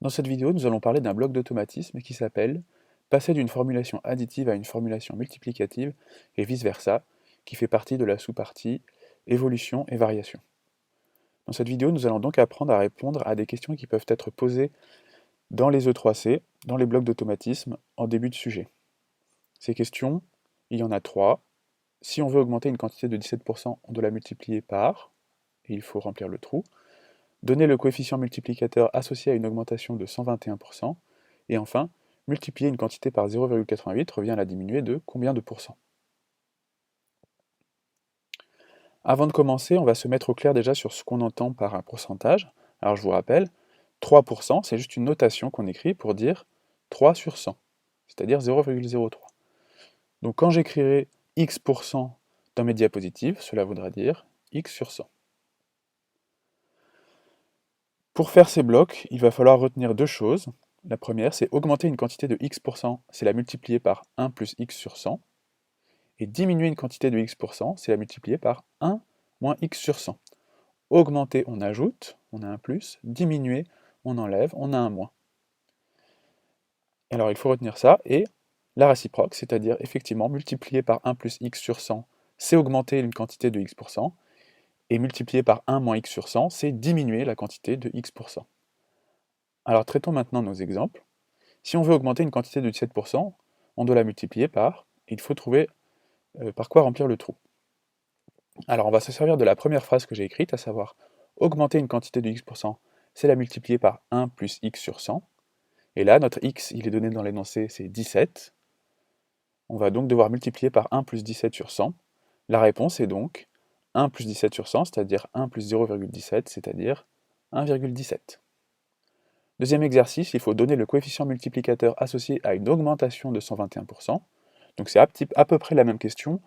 Dans cette vidéo, nous allons parler d'un bloc d'automatisme qui s'appelle passer d'une formulation additive à une formulation multiplicative et vice-versa, qui fait partie de la sous-partie évolution et variation. Dans cette vidéo, nous allons donc apprendre à répondre à des questions qui peuvent être posées dans les E3C, dans les blocs d'automatisme, en début de sujet. Ces questions, il y en a trois. Si on veut augmenter une quantité de 17%, on doit la multiplier par, et il faut remplir le trou. Donner le coefficient multiplicateur associé à une augmentation de 121%, et enfin, multiplier une quantité par 0,88 revient à la diminuer de combien de pourcents? Avant de commencer, on va se mettre au clair déjà sur ce qu'on entend par un pourcentage. Alors je vous rappelle, 3%, c'est juste une notation qu'on écrit pour dire 3 sur 100, c'est-à-dire 0,03. Donc quand j'écrirai x% dans mes diapositives, cela voudra dire x sur 100. Pour faire ces blocs, il va falloir retenir deux choses. La première, c'est augmenter une quantité de x%, c'est la multiplier par 1 plus x sur 100. Et diminuer une quantité de x%, c'est la multiplier par 1 moins x sur 100. Augmenter, on ajoute, on a un plus. Diminuer, on enlève, on a un moins. Alors il faut retenir ça, et la réciproque, c'est-à-dire effectivement multiplier par 1 plus x sur 100, c'est augmenter une quantité de x%, et multiplier par 1 moins x sur 100, c'est diminuer la quantité de x%. Alors traitons maintenant nos exemples. Si on veut augmenter une quantité de 17%, on doit la multiplier par, et il faut trouver par quoi remplir le trou. Alors on va se servir de la première phrase que j'ai écrite, à savoir augmenter une quantité de x%, c'est la multiplier par 1 plus x sur 100. Et là, notre x, il est donné dans l'énoncé, c'est 17. On va donc devoir multiplier par 1 plus 17 sur 100. La réponse est donc 1 plus 17 sur 100, c'est-à-dire 1 plus 0,17, c'est-à-dire 1,17. Deuxième exercice, il faut donner le coefficient multiplicateur associé à une augmentation de 121%. Donc c'est à peu près la même question,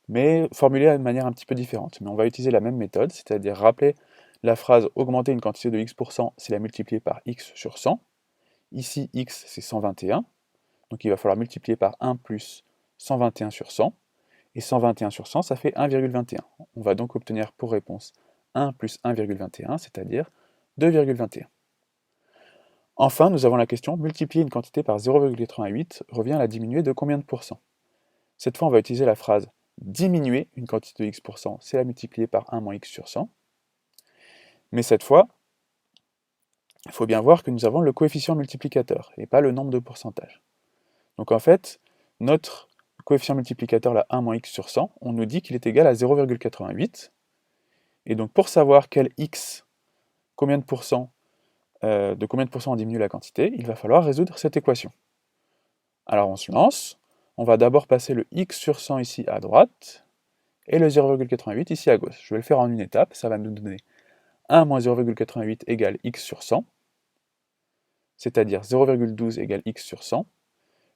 mais formulée de manière un petit peu différente. Mais on va utiliser la même méthode, c'est-à-dire rappeler la phrase augmenter une quantité de x%, c'est la multiplier par x sur 100. Ici, x, c'est 121. Donc il va falloir multiplier par 1 plus 121 sur 100. Et 121 sur 100, ça fait 1,21. On va donc obtenir pour réponse 1 plus 1,21, c'est-à-dire 2,21. Enfin, nous avons la question multiplier une quantité par 0,88 revient à la diminuer de combien de pourcents? Cette fois, on va utiliser la phrase diminuer une quantité de x%, c'est la multiplier par 1 moins x sur 100. Mais cette fois, il faut bien voir que nous avons le coefficient multiplicateur et pas le nombre de pourcentages. Donc en fait, notre coefficient multiplicateur, là, 1 moins x sur 100, on nous dit qu'il est égal à 0,88. Et donc pour savoir quel x, combien de pourcents on diminue la quantité, il va falloir résoudre cette équation. Alors on se lance, on va d'abord passer le x sur 100 ici à droite, et le 0,88 ici à gauche. Je vais le faire en une étape, ça va nous donner 1 moins 0,88 égale x sur 100, c'est-à-dire 0,12 égale x sur 100,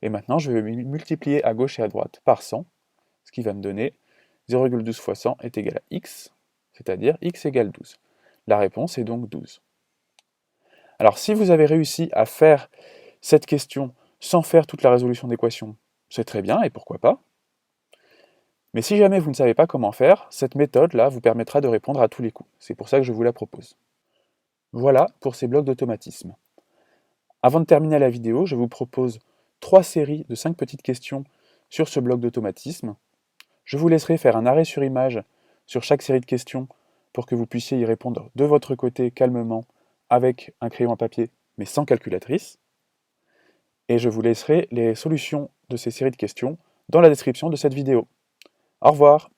et maintenant je vais multiplier à gauche et à droite par 100, ce qui va me donner 0,12 fois 100 est égal à x, c'est-à-dire x égale 12. La réponse est donc 12. Alors si vous avez réussi à faire cette question sans faire toute la résolution d'équation, c'est très bien, et pourquoi pas. Mais si jamais vous ne savez pas comment faire, cette méthode-là vous permettra de répondre à tous les coups. C'est pour ça que je vous la propose. Voilà pour ces blocs d'automatisme. Avant de terminer la vidéo, je vous propose 3 séries de 5 petites questions sur ce bloc d'automatisme. Je vous laisserai faire un arrêt sur image sur chaque série de questions pour que vous puissiez y répondre de votre côté calmement avec un crayon à papier mais sans calculatrice. Et je vous laisserai les solutions de ces séries de questions dans la description de cette vidéo. Au revoir!